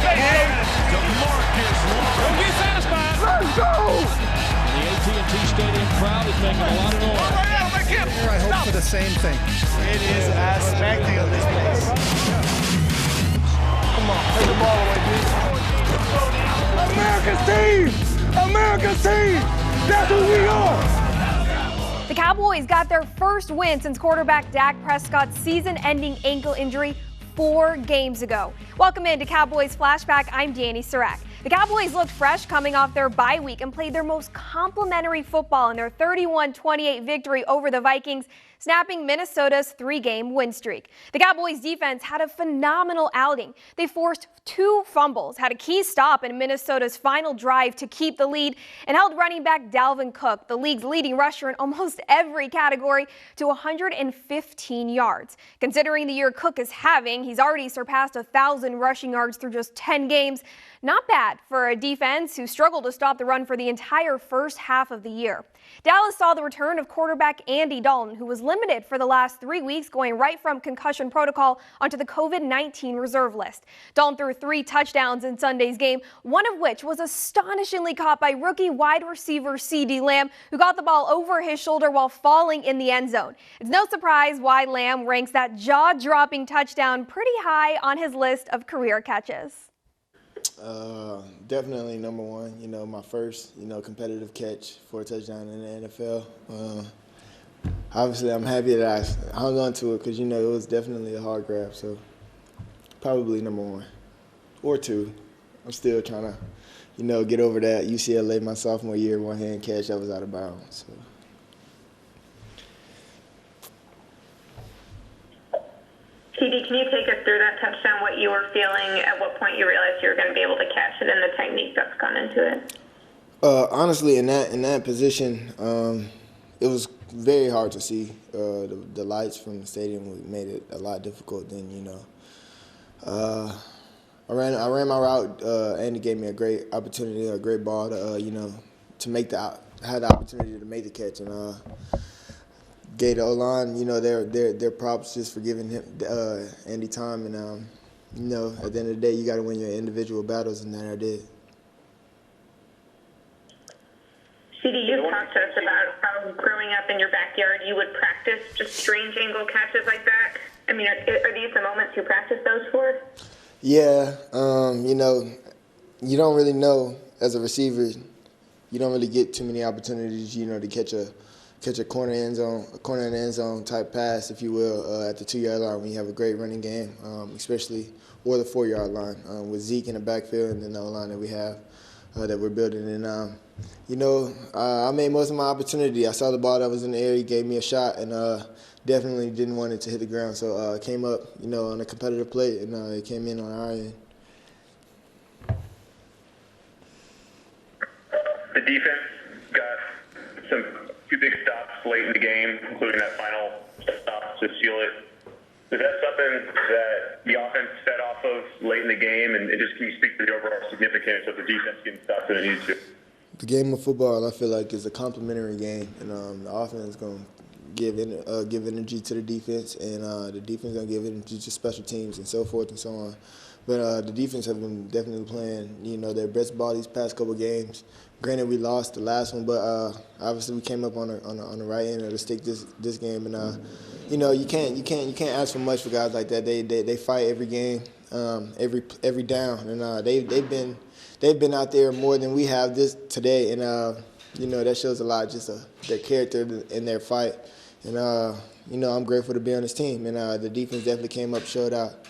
Don't be satisfied. Let's go! The AT&T Stadium crowd is making a lot of noise. I hope for the same thing. It is as spectacular this place. Come on, take the ball away, dude. America's team! America's team! That's who we are! The Cowboys got their first win since quarterback Dak Prescott's season-ending ankle injury 4 games ago. Welcome into Cowboys Flashback. I'm Dani Sureck. The Cowboys looked fresh coming off their bye week and played their most complimentary football in their 31-28 victory over the Vikings, snapping Minnesota's 3-game win streak. The Cowboys defense had a phenomenal outing. They forced 2 fumbles, had a key stop in Minnesota's final drive to keep the lead, and held running back Dalvin Cook, the league's leading rusher in almost every category, to 115 yards. Considering the year Cook is having, he's already surpassed 1,000 rushing yards through just 10 games. Not bad for a defense who struggled to stop the run for the entire first half of the year. Dallas saw the return of quarterback Andy Dalton, who was limited for the last 3 weeks, going right from concussion protocol onto the COVID-19 reserve list. Dalton threw 3 touchdowns in Sunday's game, one of which was astonishingly caught by rookie wide receiver CeeDee Lamb, who got the ball over his shoulder while falling in the end zone. It's no surprise why Lamb ranks that jaw-dropping touchdown pretty high on his list of career catches. Definitely number one, my first, competitive catch for a touchdown in the NFL. Obviously, I'm happy that I hung on to it because, it was definitely a hard grab. So probably number 1 or 2. I'm still trying to, get over that UCLA my sophomore year one-hand catch that was out of bounds. So. TD, can you take us through that touchdown, what you were feeling, at what point you realized you were going to be able to catch it, and the technique that's gone into it? Honestly, in that position, it was very hard to see. The lights from the stadium made it a lot difficult. Then, I ran my route. Andy gave me a great opportunity, a great ball to, to make had the opportunity to make the catch, and gave the O-line, their props just for giving him Andy time, and at the end of the day, you got to win your individual battles, and that I did. CD, you talked to us about how growing up in your backyard, you would practice just strange angle catches like that. I mean, are these the moments you practice those for? Yeah, you don't really know as a receiver. You don't really get too many opportunities, to catch a corner in the end zone type pass, if you will, at the 2-yard line when you have a great running game, especially, or the 4-yard line with Zeke in the backfield and then the line that we have that we're building. And, I made most of my opportunity. I saw the ball that was in the air. He gave me a shot and definitely didn't want it to hit the ground. So it came up, on a competitive play, and it came in on our end. The defense got some 2 big stops late in the game, including that final stop to seal it. Is that something that the offense fed off of late in the game? And just can you speak to the overall significance of the defense getting stops that it needs to? The game of football, I feel like, is a complementary game, and the offense is going to give energy to the defense, and the defense is going to give energy to special teams and so forth and so on. But the defense have been definitely playing, their best ball these past couple games. Granted, we lost the last one, but obviously we came up on the right end of the stick this game, and you can't ask for much for guys like that. They fight every game, every down, and they've been out there more than we have today, and that shows a lot, just their character in their fight, and I'm grateful to be on this team, and the defense definitely came up, showed out.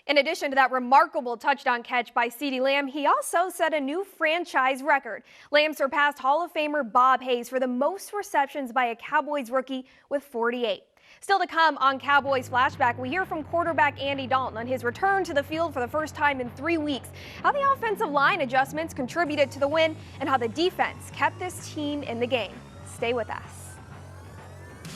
In addition to that remarkable touchdown catch by CeeDee Lamb, he also set a new franchise record. Lamb surpassed Hall of Famer Bob Hayes for the most receptions by a Cowboys rookie with 48. Still to come on Cowboys Flashback, we hear from quarterback Andy Dalton on his return to the field for the first time in 3 weeks, how the offensive line adjustments contributed to the win, and how the defense kept this team in the game. Stay with us.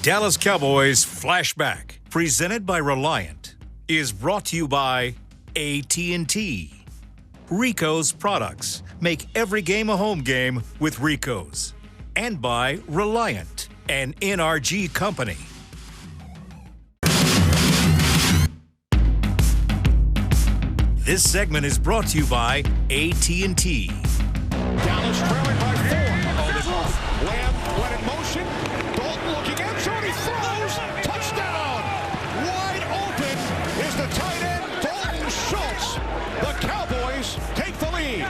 Dallas Cowboys Flashback, presented by Reliant, is brought to you by AT&T. Rico's products make every game a home game with Rico's. And by Reliant, an NRG company. This segment is brought to you by AT&T. Dallas trailing by 4. Lamb went in motion. Dalton looking end zone. He throws. Touchdown. Wide open is the tight end, Dalton Schultz. The Cowboys take the lead.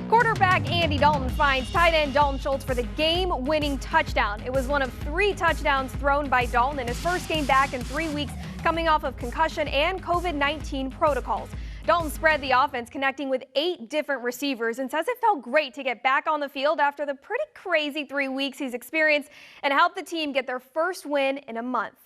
Quarterback Andy Dalton finds tight end Dalton Schultz for the game-winning touchdown. It was one of 3 touchdowns thrown by Dalton in his first game back in 3 weeks, coming off of concussion and COVID-19 protocols. Dalton spread the offense, connecting with 8 different receivers, and says it felt great to get back on the field after the pretty crazy 3 weeks he's experienced and help the team get their first win in a month.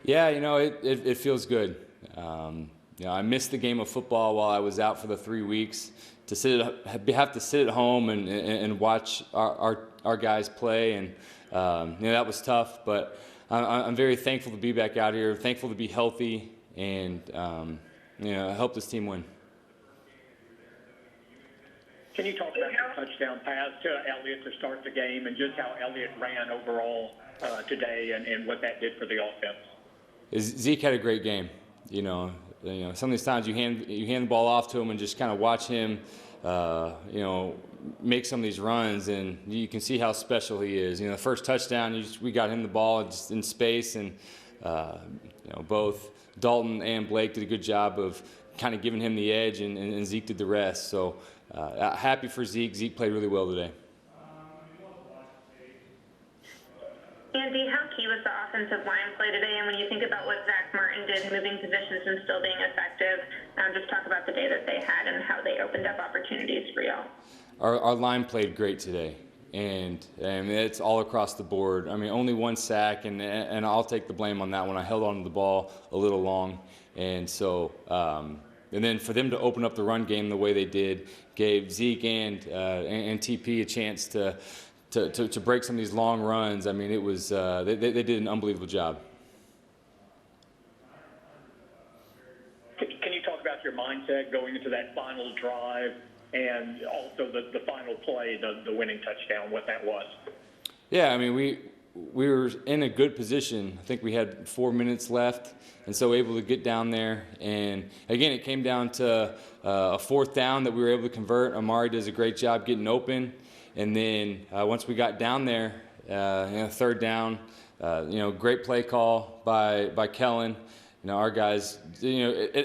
Yeah, it feels good. I missed the game of football while I was out for the 3 weeks. To have to sit at home and watch our guys play, and that was tough. But I'm very thankful to be back out here. Thankful to be healthy and help this team win. Can you talk about your touchdown pass to Elliott to start the game and just how Elliott ran overall today and what that did for the offense? Zeke had a great game. Some of these times you hand the ball off to him and just kind of watch him, make some of these runs, and you can see how special he is. The first touchdown, we got him the ball just in space, and both Dalton and Blake did a good job of kind of giving him the edge, and Zeke did the rest. So happy for Zeke. Zeke played really well today. Andy, how key was the offensive line play today? And when you think about what Zach Martin did, moving positions and still being effective, just talk about the day that they had and how they opened up opportunities for y'all. Our line played great today, and it's all across the board. I mean, only 1 sack, and I'll take the blame on that one. I held on to the ball a little long, and so and then for them to open up the run game the way they did gave Zeke and TP a chance to break some of these long runs. I mean, it was they did an unbelievable job. Can you talk about your mindset going into that final drive and also the final play, the winning touchdown, what that was? Yeah, I mean, we were in a good position. I think we had 4 minutes left, and so able to get down there. And again, it came down to a 4th down that we were able to convert. Amari does a great job getting open. And then once we got down there, 3rd down, great play call by Kellen. Our guys,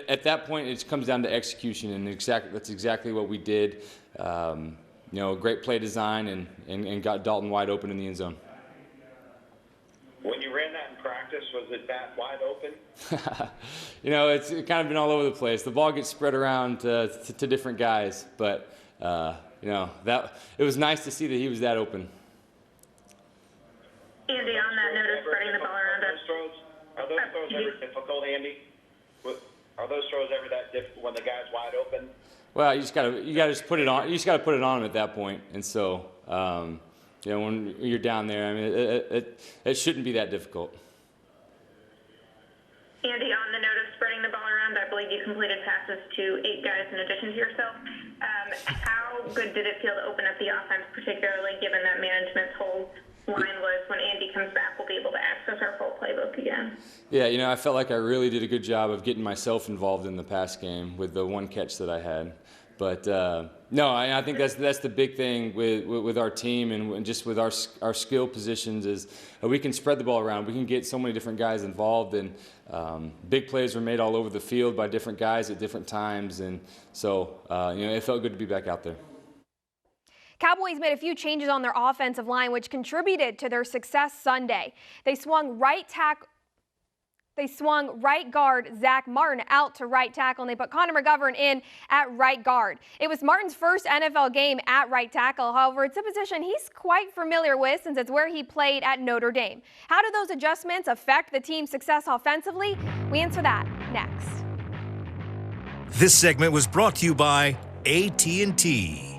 at that point, it comes down to execution, and that's exactly what we did. Great play design and got Dalton wide open in the end zone. When you ran that in practice, was it that wide open? It's kind of been all over the place. The ball gets spread around to different guys, but that it was nice to see that he was that open. Andy, on that note of spreading the ball around, are those throws ever difficult, Andy? Are those throws ever that difficult when the guy's wide open? Well, you gotta just put it on. You just gotta put it on him at that point. And so, when you're down there, I mean, it shouldn't be that difficult. Andy, on the note of spreading the ball around, I believe you completed passes to 8 guys in addition to yourself. How good did it feel to open up the offense, particularly given that management's whole line was when Andy comes back, we'll be able to access our full playbook again? Yeah, I felt like I really did a good job of getting myself involved in the pass game with the 1 catch that I had. But no, I think that's the big thing with our team and just with our skill positions is we can spread the ball around. We can get so many different guys involved, and big plays were made all over the field by different guys at different times, and so it felt good to be back out there. Cowboys made a few changes on their offensive line, which contributed to their success Sunday. They swung right guard Zach Martin out to right tackle, and they put Connor McGovern in at right guard. It was Martin's first NFL game at right tackle. However, it's a position he's quite familiar with since it's where he played at Notre Dame. How do those adjustments affect the team's success offensively? We answer that next. This segment was brought to you by AT&T.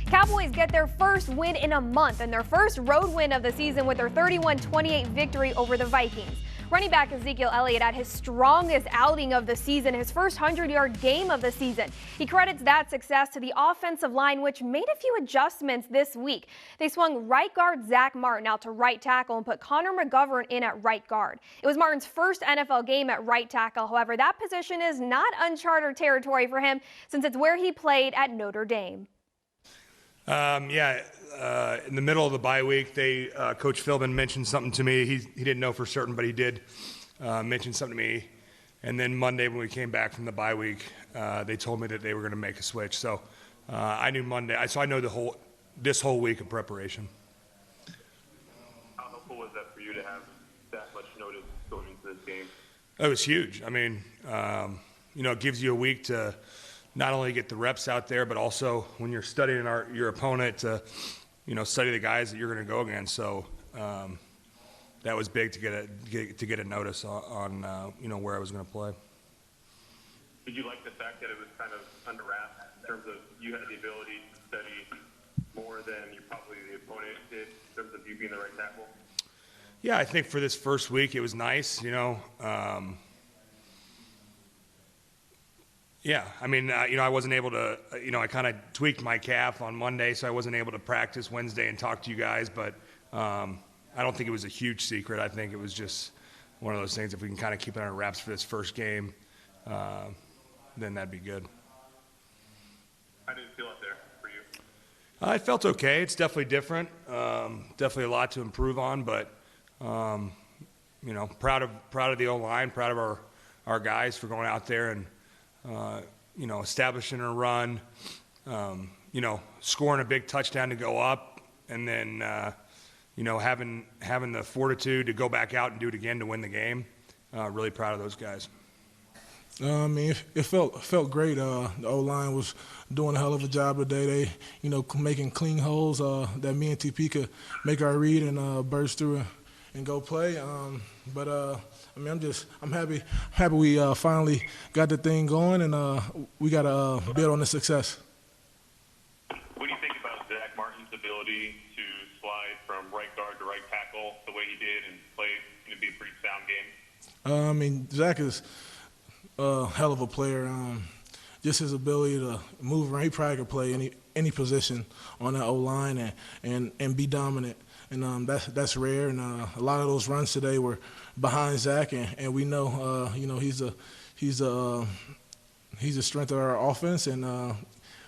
Cowboys get their first win in a month and their first road win of the season with their 31-28 victory over the Vikings. Running back Ezekiel Elliott had his strongest outing of the season, his first 100-yard game of the season. He credits that success to the offensive line, which made a few adjustments this week. They swung right guard Zach Martin out to right tackle and put Connor McGovern in at right guard. It was Martin's first NFL game at right tackle. However, that position is not uncharted territory for him since it's where he played at Notre Dame. In the middle of the bye week, Coach Philbin mentioned something to me. He didn't know for certain, but he did mention something to me. And then Monday, when we came back from the bye week, they told me that they were going to make a switch. So I knew Monday. So I know this whole week of preparation. How helpful was that for you to have that much notice going into this game? It was huge. I mean, it gives you a week to not only get the reps out there, but also when you're studying your opponent to, study the guys that you're going to go against. So that was big to get a notice on where I was going to play. Did you like the fact that it was kind of under wraps in terms of you had the ability to study more than probably the opponent did in terms of you being the right tackle? Yeah, I think for this first week it was nice. Yeah, I mean, I wasn't able to, I kind of tweaked my calf on Monday, so I wasn't able to practice Wednesday and talk to you guys, but I don't think it was a huge secret. I think it was just one of those things, if we can kind of keep it on wraps for this first game, then that'd be good. How did it feel out there for you? I felt okay. It's definitely different. Definitely a lot to improve on, but, proud of the O-line, proud of our guys for going out there and, establishing a run, scoring a big touchdown to go up, and then, having the fortitude to go back out and do it again to win the game. Really proud of those guys. It felt great. The O-line was doing a hell of a job today. They, making clean holes that me and TP could make our read and burst through and go play. I'm happy we finally got the thing going, and we got to build on the success. What do you think about Zach Martin's ability to slide from right guard to right tackle the way he did and play to be a pretty sound game? Zach is a hell of a player. Just his ability to move around. He probably could play any position on that O-line and be dominant. And that's rare. And a lot of those runs today were behind Zach, and we know, he's the strength of our offense, and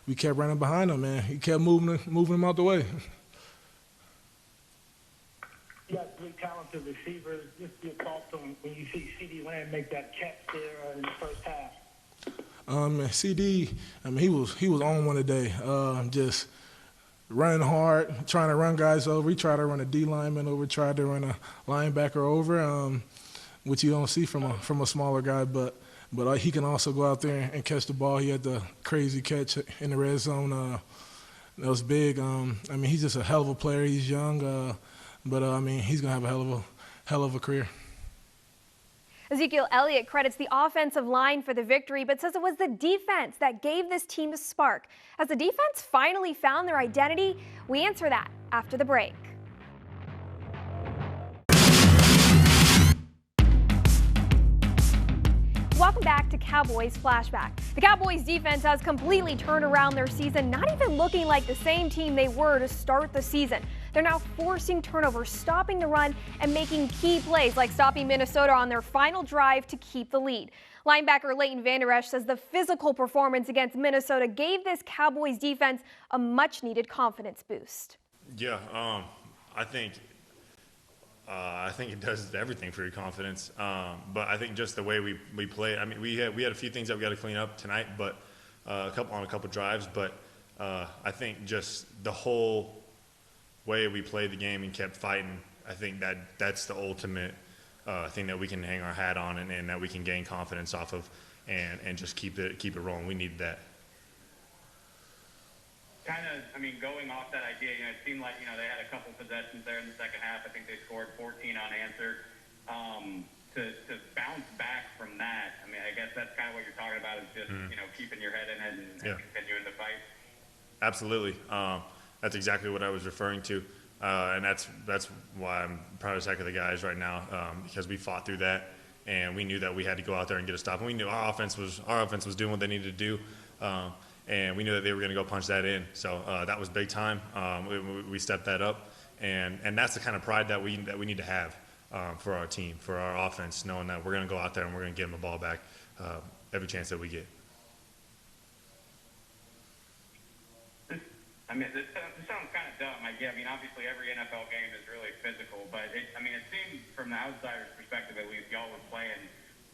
we kept running behind him, man. He kept moving him out the way. You got three talented receivers. Just your thoughts on when you see CeeDee Lamb make that catch there in the first half. CD, he was on one today. Just running hard, trying to run guys over. He tried to run a D lineman over, tried to run a linebacker over, which you don't see from a smaller guy. But he can also go out there and catch the ball. He had the crazy catch in the red zone. That was big. He's just a hell of a player. He's young, but he's gonna have a hell of a career. Ezekiel Elliott credits the offensive line for the victory, but says it was the defense that gave this team a spark. Has the defense finally found their identity? We answer that after the break. Welcome back to Cowboys Flashback. The Cowboys defense has completely turned around their season, not even looking like the same team they were to start the season. They're now forcing turnovers, stopping the run, and making key plays like stopping Minnesota on their final drive to keep the lead. Linebacker Leighton Vander Esch says the physical performance against Minnesota gave this Cowboys defense a much-needed confidence boost. Yeah, I think it does everything for your confidence. But I think just the way we play. We had a few things that we got to clean up tonight, but a couple drives. But I think just the whole way we played the game and kept fighting. I think that's the ultimate thing that we can hang our hat on and that we can gain confidence off of, and just keep it rolling. We need that. Going off that idea, it seemed like, they had a couple possessions there in the second half. I think they scored 14 unanswered. To bounce back from that, I guess that's kind of what you're talking about is just, keeping your head in it and continuing to fight. Absolutely. That's exactly what I was referring to. And that's why I'm proud as heck of the guys right now, because we fought through that, and we knew that we had to go out there and get a stop. And we knew our offense was doing what they needed to do, and we knew that they were going to go punch that in. So that was big time. We stepped that up, and that's the kind of pride that we need to have for our team, for our offense, knowing that we're going to go out there and we're going to get them the ball back every chance that we get. I mean, this sounds kind of dumb. I mean, obviously every NFL game is really physical, but it seemed from the outsider's perspective at least, y'all were playing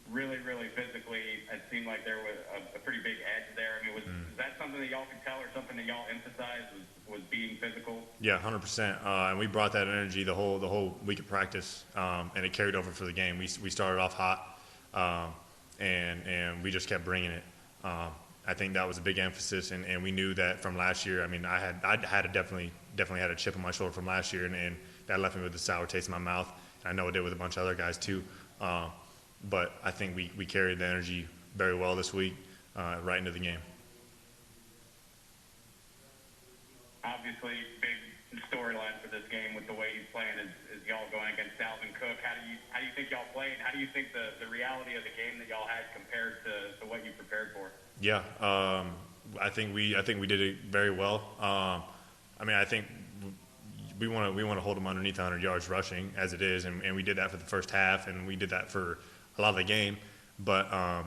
really, really physically. It seemed like there was a pretty big edge there. I mean, was that something that y'all could tell, or something that y'all emphasized was being physical? Yeah, 100%. And we brought that energy the whole week of practice, and it carried over for the game. We started off hot, and we just kept bringing it. I think that was a big emphasis, and we knew that from last year. I mean, I had definitely had a chip on my shoulder from last year, and that left me with a sour taste in my mouth. And I know it did with a bunch of other guys too. But I think we carried the energy very well this week, right into the game. Obviously, big storyline for this game with the way he's playing is y'all going against Dalvin Cook. How do you think y'all played? How do you think the reality of the game that y'all had compared to what you prepared for? Yeah, I think we did it very well. I mean, I think we want to hold them underneath 100 yards rushing as it is, and we did that for the first half, and we did that for a lot of the game. But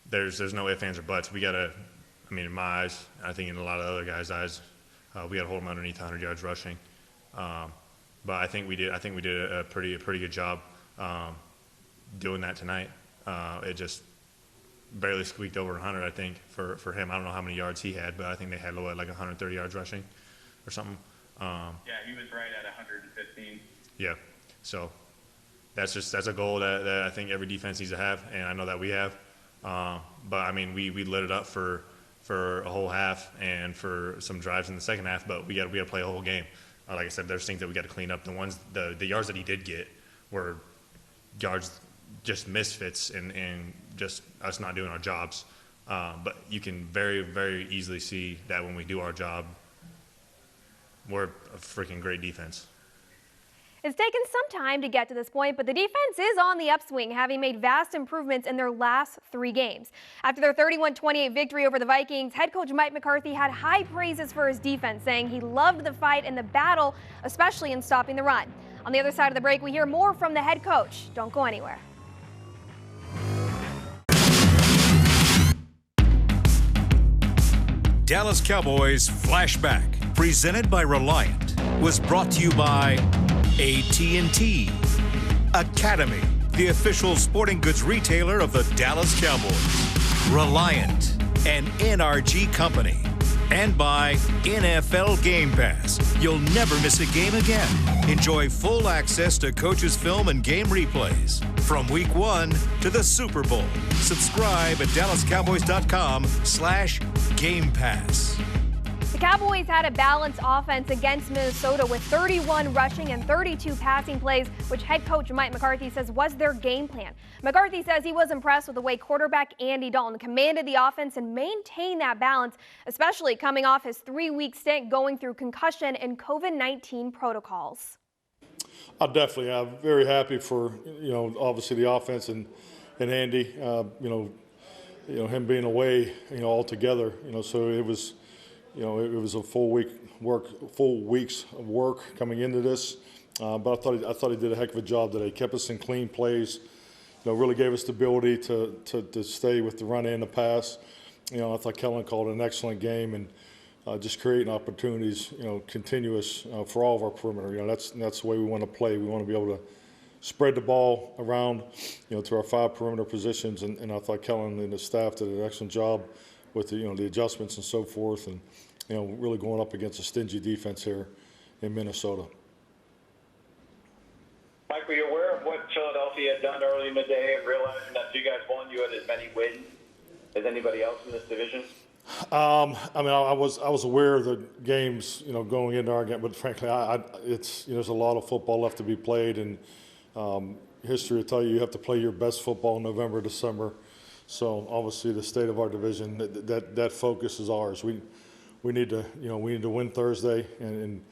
there's no ifs, ands, or buts. We gotta. I mean, in my eyes, I think in a lot of other guys' eyes, we gotta hold them underneath 100 yards rushing. But I think we did a pretty good job doing that tonight. It just barely squeaked over 100, I think, for him. I don't know how many yards he had, but I think they had like 130 yards rushing or something. Yeah, he was right at 115. Yeah, so that's a goal that I think every defense needs to have, and I know that we have. But I mean, we lit it up for a whole half and for some drives in the second half, but we got to play a whole game. Like I said, there's things that we got to clean up. The yards that he did get were yards, just misfits and just us not doing our jobs. But you can very, very easily see that when we do our job, we're a freaking great defense. It's taken some time to get to this point, but the defense is on the upswing, having made vast improvements in their last 3 games. After their 31-28 victory over the Vikings, head coach Mike McCarthy had high praises for his defense, saying he loved the fight and the battle, especially in stopping the run. On the other side of the break, we hear more from the head coach. Don't go anywhere. Dallas Cowboys Flashback, presented by Reliant, was brought to you by AT&T. Academy, the official sporting goods retailer of the Dallas Cowboys. Reliant, an NRG company. And by NFL Game Pass. You'll never miss a game again. Enjoy full access to coaches' film and game replays from Week 1 to the Super Bowl. Subscribe at DallasCowboys.com/Game Pass. The Cowboys had a balanced offense against Minnesota with 31 rushing and 32 passing plays, which head coach Mike McCarthy says was their game plan. McCarthy says he was impressed with the way quarterback Andy Dalton commanded the offense and maintained that balance, especially coming off his 3-week stint going through concussion and COVID-19 protocols. I'm very happy for, obviously the offense and Andy, him being away, altogether, so it was, it was a full weeks of work coming into this. But I thought he did a heck of a job today. Kept us in clean plays. Really gave us the ability to stay with the run and the pass. I thought Kellen called an excellent game and just creating opportunities, continuous for all of our perimeter. That's the way we want to play. We want to be able to spread the ball around, to our 5 perimeter positions. And I thought Kellen and the staff did an excellent job with the adjustments and so forth, and really going up against a stingy defense here in Minnesota. Mike, were you aware of what Philadelphia had done early in the day and realizing that you guys won, you had as many wins as anybody else in this division? I was aware of the games, going into our game, but frankly, there's a lot of football left to be played, and history will tell you have to play your best football in November, December. So obviously, the state of our division, that focus is ours. We need to win Thursday and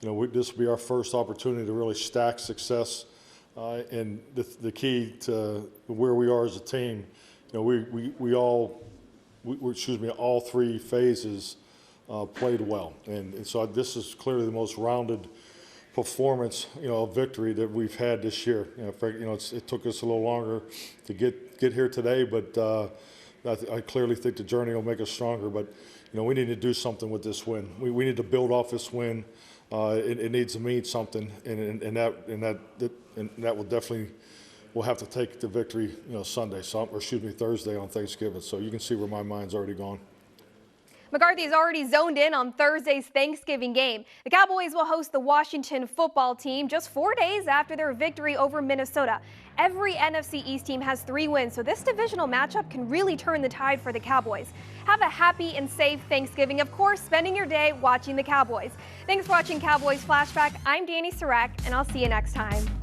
this will be our first opportunity to really stack success. And the key to where we are as a team, all three phases played well, and so this is clearly the most rounded performance, of victory that we've had this year. It took us a little longer to get here today, but I clearly think the journey will make us stronger. But we need to do something with this win. We need to build off this win. It needs to mean something, and that will definitely. We'll have to take the victory, Thursday on Thanksgiving. So you can see where my mind's already gone. McCarthy's already zoned in on Thursday's Thanksgiving game. The Cowboys will host the Washington football team just 4 days after their victory over Minnesota. Every NFC East team has 3 wins, so this divisional matchup can really turn the tide for the Cowboys. Have a happy and safe Thanksgiving, of course, spending your day watching the Cowboys. Thanks for watching Cowboys Flashback. I'm Dani Sureck, and I'll see you next time.